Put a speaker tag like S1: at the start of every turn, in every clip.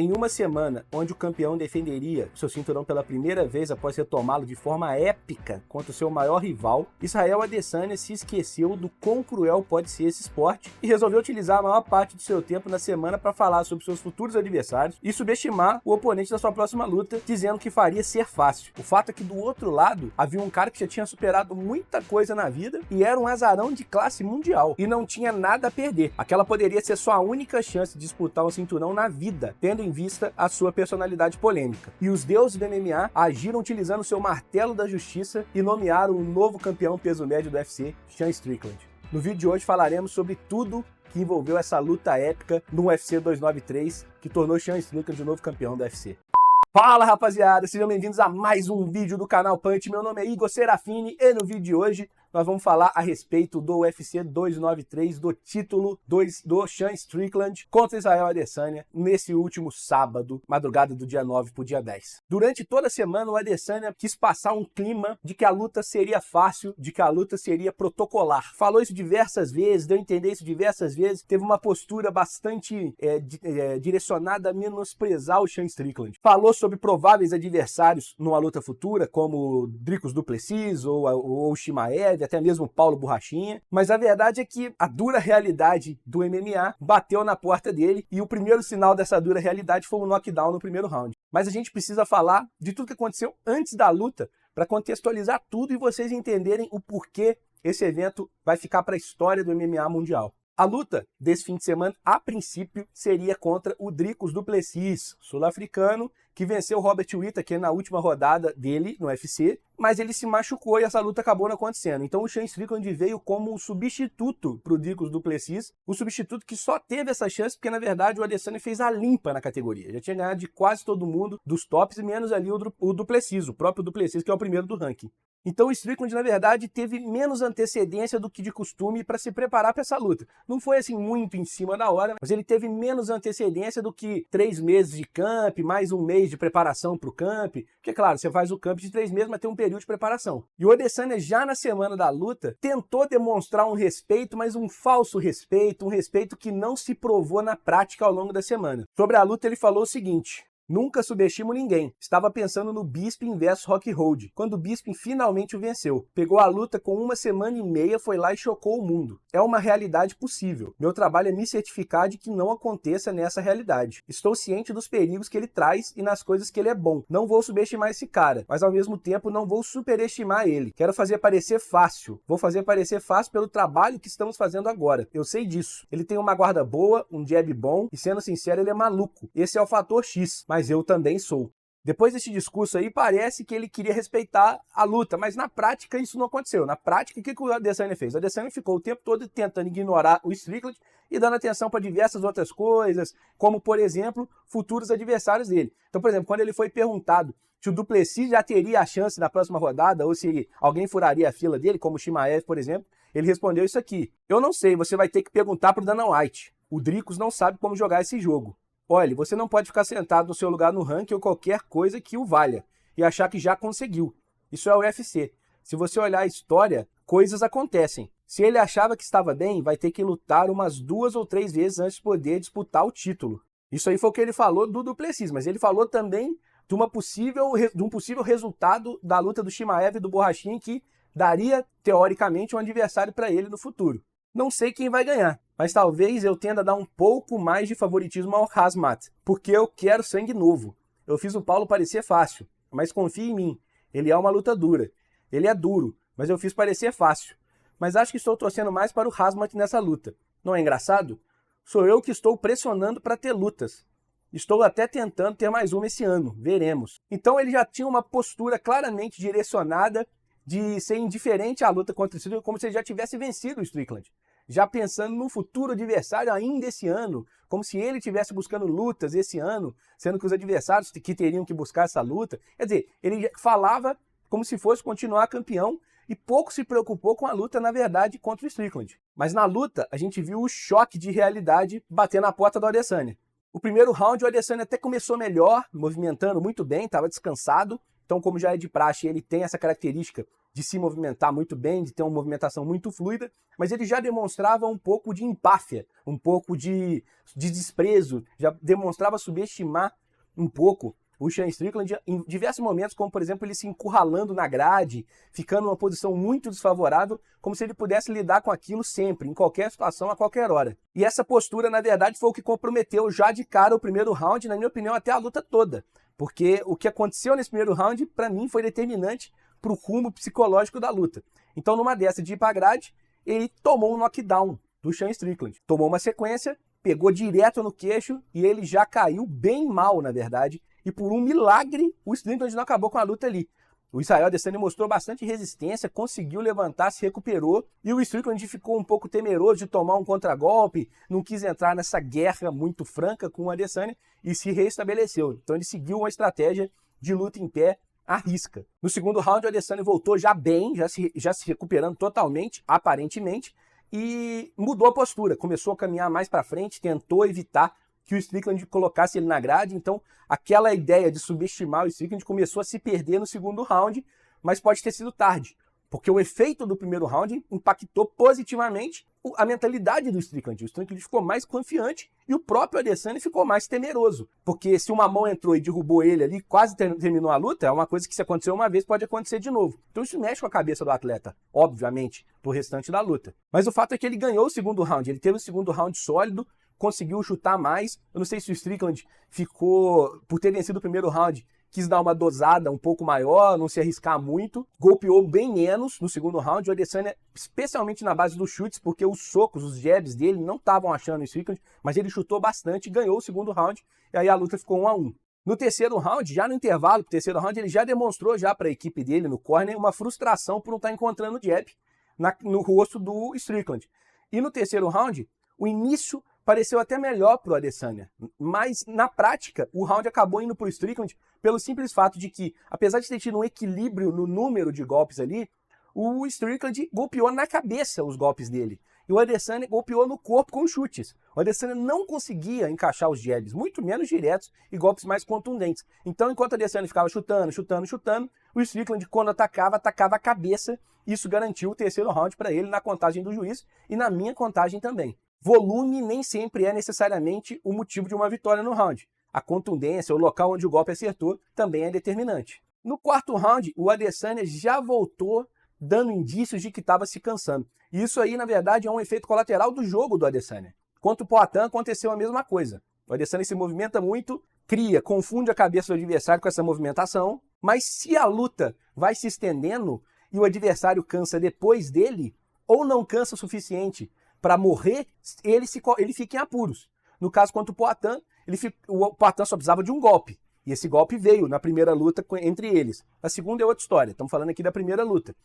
S1: Em uma semana, onde o campeão defenderia seu cinturão pela primeira vez após retomá-lo de forma épica contra o seu maior rival, Israel Adesanya se esqueceu do quão cruel pode ser esse esporte e resolveu utilizar a maior parte do seu tempo na semana para falar sobre seus futuros adversários e subestimar o oponente da sua próxima luta, dizendo que faria ser fácil. O fato é que do outro lado, havia um cara que já tinha superado muita coisa na vida e era um azarão de classe mundial e não tinha nada a perder. Aquela poderia ser sua única chance de disputar um cinturão na vida, tendo em vista a sua personalidade polêmica. E os deuses do MMA agiram utilizando seu martelo da justiça e nomearam o novo campeão peso médio do UFC, Sean Strickland. No vídeo de hoje falaremos sobre tudo que envolveu essa luta épica no UFC 293, que tornou Sean Strickland o novo campeão do UFC. Fala rapaziada, sejam bem-vindos a mais um vídeo do canal Punch. Meu nome é Igor Serafini e no vídeo de hoje nós vamos falar a respeito do UFC 293, do título do Sean Strickland contra Israel Adesanya nesse último sábado, madrugada do dia 9 pro dia 10. Durante toda a semana o Adesanya quis passar um clima de que a luta seria fácil, de que a luta seria protocolar. Falou isso diversas vezes, deu a entender isso diversas vezes, teve uma postura bastante direcionada a menosprezar o Sean Strickland. Falou sobre prováveis adversários numa luta futura, como Dricus du Plessis ou Chimaev, até mesmo Paulo Borrachinha, mas a verdade é que a dura realidade do MMA bateu na porta dele e o primeiro sinal dessa dura realidade foi um knockdown no primeiro round. Mas a gente precisa falar de tudo que aconteceu antes da luta para contextualizar tudo e vocês entenderem o porquê esse evento vai ficar para a história do MMA mundial. A luta desse fim de semana, a princípio, seria contra o Dricus du Plessis, sul-africano, que venceu o Robert Whittaker na última rodada dele no UFC, mas ele se machucou e essa luta acabou não acontecendo. Então o Sean Strickland veio como um substituto para o Dricus du Plessis, o substituto que só teve essa chance porque, na verdade, o Adesanya fez a limpa na categoria. Já tinha ganhado de quase todo mundo dos tops, menos ali o du Plessis, o próprio du Plessis, que é o primeiro do ranking. Então o Strickland, na verdade, teve menos antecedência do que de costume para se preparar para essa luta. Não foi assim muito em cima da hora, mas ele teve menos antecedência do que 3 meses de camp, mais um mês de preparação para o camp. Porque, claro, você faz o camp de 3 meses, mas tem um período de preparação. E o Adesanya, já na semana da luta, tentou demonstrar um respeito, mas um falso respeito, um respeito que não se provou na prática ao longo da semana. Sobre a luta, ele falou o seguinte: nunca subestimo ninguém. Estava pensando no Bisping vs Rockhold, quando o Bisping finalmente o venceu. Pegou a luta com 1 semana e meia, foi lá e chocou o mundo. É uma realidade possível. Meu trabalho é me certificar de que não aconteça nessa realidade. Estou ciente dos perigos que ele traz e nas coisas que ele é bom. Não vou subestimar esse cara, mas ao mesmo tempo não vou superestimar ele. Quero fazer parecer fácil. Vou fazer parecer fácil pelo trabalho que estamos fazendo agora. Eu sei disso. Ele tem uma guarda boa, um jab bom e, sendo sincero, ele é maluco. Esse é o fator X, mas eu também sou. Depois desse discurso aí, parece que ele queria respeitar a luta, mas na prática isso não aconteceu. Na prática, o que o Adesanya fez? O Adesanya ficou o tempo todo tentando ignorar o Strickland e dando atenção para diversas outras coisas, como, por exemplo, futuros adversários dele. Então, por exemplo, quando ele foi perguntado se o du Plessis já teria a chance na próxima rodada ou se alguém furaria a fila dele, como o Chimaev, por exemplo, ele respondeu isso aqui: eu não sei, você vai ter que perguntar para o Dana White. O Dricus não sabe como jogar esse jogo. Olha, você não pode ficar sentado no seu lugar no ranking ou qualquer coisa que o valha e achar que já conseguiu. Isso é o UFC. Se você olhar a história, coisas acontecem. Se ele achava que estava bem, vai ter que lutar umas 2 ou 3 vezes antes de poder disputar o título. Isso aí foi o que ele falou do du Plessis, mas ele falou também de um possível resultado da luta do Chimaev e do Borrachinha, que daria, teoricamente, um adversário para ele no futuro. Não sei quem vai ganhar, mas talvez eu tenda a dar um pouco mais de favoritismo ao Khamzat, porque eu quero sangue novo. Eu fiz o Paulo parecer fácil, mas confie em mim, ele é uma luta dura. Ele é duro, mas eu fiz parecer fácil. Mas acho que estou torcendo mais para o Khamzat nessa luta. Não é engraçado? Sou eu que estou pressionando para ter lutas. Estou até tentando ter mais uma esse ano, veremos. Então ele já tinha uma postura claramente direcionada de ser indiferente à luta contra o Strickland, como se ele já tivesse vencido o Strickland. Já pensando no futuro adversário ainda esse ano, como se ele estivesse buscando lutas esse ano, sendo que os adversários que teriam que buscar essa luta. Quer dizer, ele falava como se fosse continuar campeão e pouco se preocupou com a luta, na verdade, contra o Strickland. Mas na luta, a gente viu o choque de realidade bater na porta do Adesanya. O primeiro round, o Adesanya até começou melhor, movimentando muito bem, estava descansado, Então, como já é de praxe, ele tem essa característica de se movimentar muito bem, de ter uma movimentação muito fluida, mas ele já demonstrava um pouco de empáfia, um pouco de desprezo, já demonstrava subestimar um pouco o Sean Strickland em diversos momentos, como por exemplo ele se encurralando na grade, ficando numa posição muito desfavorável, como se ele pudesse lidar com aquilo sempre, em qualquer situação, a qualquer hora. E essa postura, na verdade, foi o que comprometeu já de cara o primeiro round, na minha opinião, até a luta toda. Porque o que aconteceu nesse primeiro round, para mim, foi determinante para o rumo psicológico da luta. Então, numa dessa de ir pra grade, ele tomou um knockdown do Sean Strickland. Tomou uma sequência, pegou direto no queixo e ele já caiu bem mal, na verdade. E por um milagre, o Strickland não acabou com a luta ali. O Israel Adesanya mostrou bastante resistência, conseguiu levantar, se recuperou. E o Strickland ficou um pouco temeroso de tomar um contragolpe, não quis entrar nessa guerra muito franca com o Adesanya e se reestabeleceu. Então ele seguiu uma estratégia de luta em pé à risca. No segundo round, o Adesanya voltou já bem, já se recuperando totalmente, aparentemente, e mudou a postura. Começou a caminhar mais para frente, tentou evitar que o Strickland colocasse ele na grade, então aquela ideia de subestimar o Strickland começou a se perder no segundo round, mas pode ter sido tarde, porque o efeito do primeiro round impactou positivamente a mentalidade do Strickland. O Strickland ficou mais confiante e o próprio Adesanya ficou mais temeroso, porque se uma mão entrou e derrubou ele ali, quase terminou a luta, é uma coisa que se aconteceu uma vez pode acontecer de novo. Então isso mexe com a cabeça do atleta, obviamente, pro restante da luta. Mas o fato é que ele ganhou o segundo round, ele teve o segundo round sólido, conseguiu chutar mais. Eu não sei se o Strickland ficou, por ter vencido o primeiro round, quis dar uma dosada um pouco maior, não se arriscar muito. Golpeou bem menos no segundo round. O Adesanya, especialmente na base dos chutes, porque os socos, os jabs dele não estavam achando o Strickland, mas ele chutou bastante, ganhou o segundo round, e aí a luta ficou 1-1. No terceiro round, já no intervalo do terceiro round, ele já demonstrou já para a equipe dele no corner uma frustração por não estar encontrando o jab no rosto do Strickland. E no terceiro round, o início pareceu até melhor para o Adesanya, mas na prática o round acabou indo para o Strickland pelo simples fato de que, apesar de ter tido um equilíbrio no número de golpes ali, o Strickland golpeou na cabeça os golpes dele. E o Adesanya golpeou no corpo com chutes. O Adesanya não conseguia encaixar os jabs, muito menos diretos e golpes mais contundentes. Então, enquanto o Adesanya ficava chutando, o Strickland, quando atacava a cabeça. Isso garantiu o terceiro round para ele na contagem do juiz e na minha contagem também. Volume nem sempre é necessariamente o motivo de uma vitória no round. A contundência, o local onde o golpe acertou, também é determinante. No quarto round, o Adesanya já voltou dando indícios de que estava se cansando. E isso aí, na verdade, é um efeito colateral do jogo do Adesanya. Contra o Poatan aconteceu a mesma coisa. O Adesanya se movimenta muito, confunde a cabeça do adversário com essa movimentação, mas se a luta vai se estendendo e o adversário cansa depois dele, ou não cansa o suficiente para morrer, ele fica em apuros. No caso contra o Poatan, o Poatan só precisava de um golpe. E esse golpe veio na primeira luta entre eles. A segunda é outra história. Estamos falando aqui da primeira luta.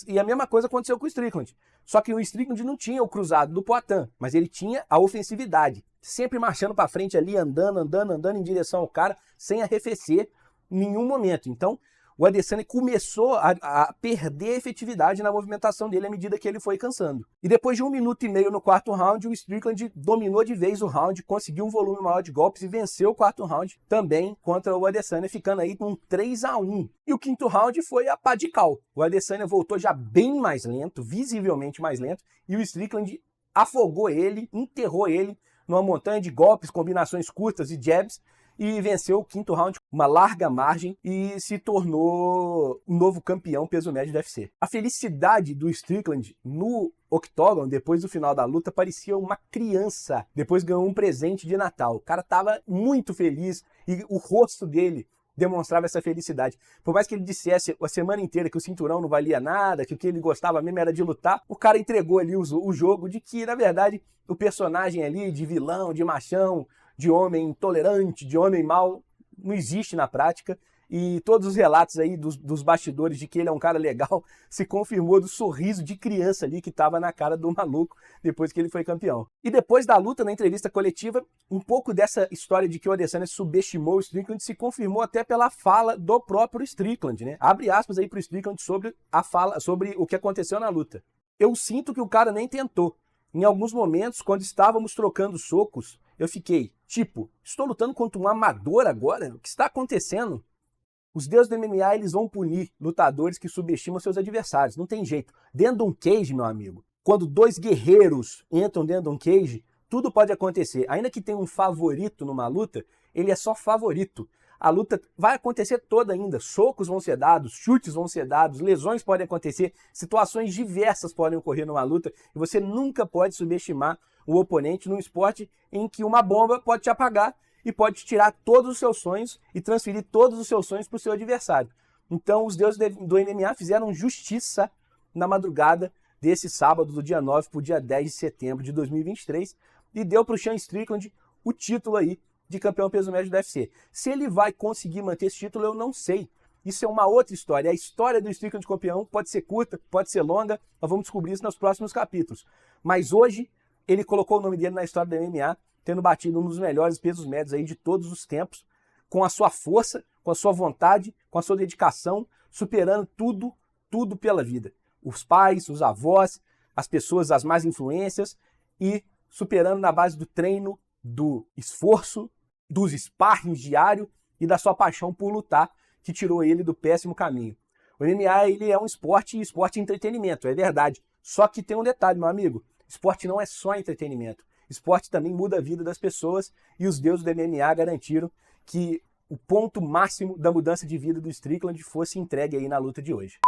S1: E a mesma coisa aconteceu com o Strickland. Só que o Strickland não tinha o cruzado do Poatan, mas ele tinha a ofensividade. Sempre marchando para frente ali, andando em direção ao cara, sem arrefecer em nenhum momento. Então, o Adesanya começou a perder a efetividade na movimentação dele à medida que ele foi cansando. E depois de 1 minuto e meio no quarto round, o Strickland dominou de vez o round, conseguiu um volume maior de golpes e venceu o quarto round também contra o Adesanya, ficando aí com 3-1. E o quinto round foi a pá de cal. O Adesanya voltou já bem mais lento, visivelmente mais lento, e o Strickland afogou ele, enterrou ele numa montanha de golpes, combinações curtas e jabs, e venceu o quinto round com uma larga margem e se tornou um novo campeão peso médio do UFC. A felicidade do Strickland no octógono, depois do final da luta, parecia uma criança. Depois ganhou um presente de Natal. O cara estava muito feliz e o rosto dele demonstrava essa felicidade. Por mais que ele dissesse a semana inteira que o cinturão não valia nada, que o que ele gostava mesmo era de lutar, o cara entregou ali o jogo de que, na verdade, o personagem ali de vilão, de machão, de homem intolerante, de homem mau, não existe na prática. E todos os relatos aí dos bastidores de que ele é um cara legal se confirmou do sorriso de criança ali que estava na cara do maluco depois que ele foi campeão. E depois da luta, na entrevista coletiva, um pouco dessa história de que o Adesanya subestimou o Strickland se confirmou até pela fala do próprio Strickland, né? Abre aspas aí pro Strickland sobre o que aconteceu na luta. Eu sinto que o cara nem tentou. Em alguns momentos, quando estávamos trocando socos, eu fiquei, estou lutando contra um amador agora? O que está acontecendo? Os deuses do MMA, eles vão punir lutadores que subestimam seus adversários. Não tem jeito. Dentro de um cage, meu amigo, quando dois guerreiros entram dentro de um cage, tudo pode acontecer. Ainda que tenha um favorito numa luta, ele é só favorito. A luta vai acontecer toda ainda. Socos vão ser dados, chutes vão ser dados, lesões podem acontecer, situações diversas podem ocorrer numa luta e você nunca pode subestimar o oponente num esporte em que uma bomba pode te apagar e pode te tirar todos os seus sonhos e transferir todos os seus sonhos para o seu adversário. Então os deuses do MMA fizeram justiça na madrugada desse sábado, do dia 9 para o dia 10 de setembro de 2023 e deu para o Sean Strickland o título aí de campeão peso médio do UFC. Se ele vai conseguir manter esse título, eu não sei. Isso é uma outra história. A história do Strickland campeão pode ser curta, pode ser longa, nós vamos descobrir isso nos próximos capítulos. Mas hoje, ele colocou o nome dele na história do MMA, tendo batido um dos melhores pesos médios aí de todos os tempos, com a sua força, com a sua vontade, com a sua dedicação, superando tudo pela vida. Os pais, os avós, as pessoas, as más influências e superando na base do treino, do esforço, dos sparrings diários e da sua paixão por lutar, que tirou ele do péssimo caminho. O MMA, ele é um esporte e esporte entretenimento, é verdade. Só que tem um detalhe, meu amigo, esporte não é só entretenimento. Esporte também muda a vida das pessoas e os deuses do MMA garantiram que o ponto máximo da mudança de vida do Strickland fosse entregue aí na luta de hoje.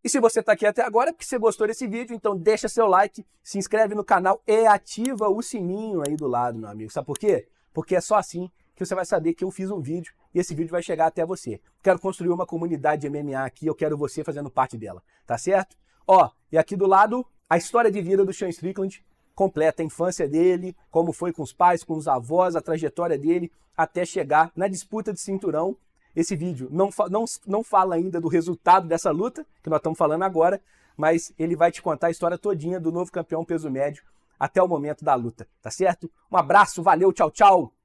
S1: E se você está aqui até agora é porque você gostou desse vídeo, então deixa seu like, se inscreve no canal e ativa o sininho aí do lado, meu amigo. Sabe por quê? Porque é só assim que você vai saber que eu fiz um vídeo e esse vídeo vai chegar até você. Quero construir uma comunidade de MMA aqui, eu quero você fazendo parte dela, tá certo? Ó, e aqui do lado, a história de vida do Sean Strickland, completa a infância dele, como foi com os pais, com os avós, a trajetória dele, até chegar na disputa de cinturão. Esse vídeo não fala ainda do resultado dessa luta, que nós estamos falando agora, mas ele vai te contar a história todinha do novo campeão peso médio até o momento da luta, tá certo? Um abraço, valeu, tchau, tchau!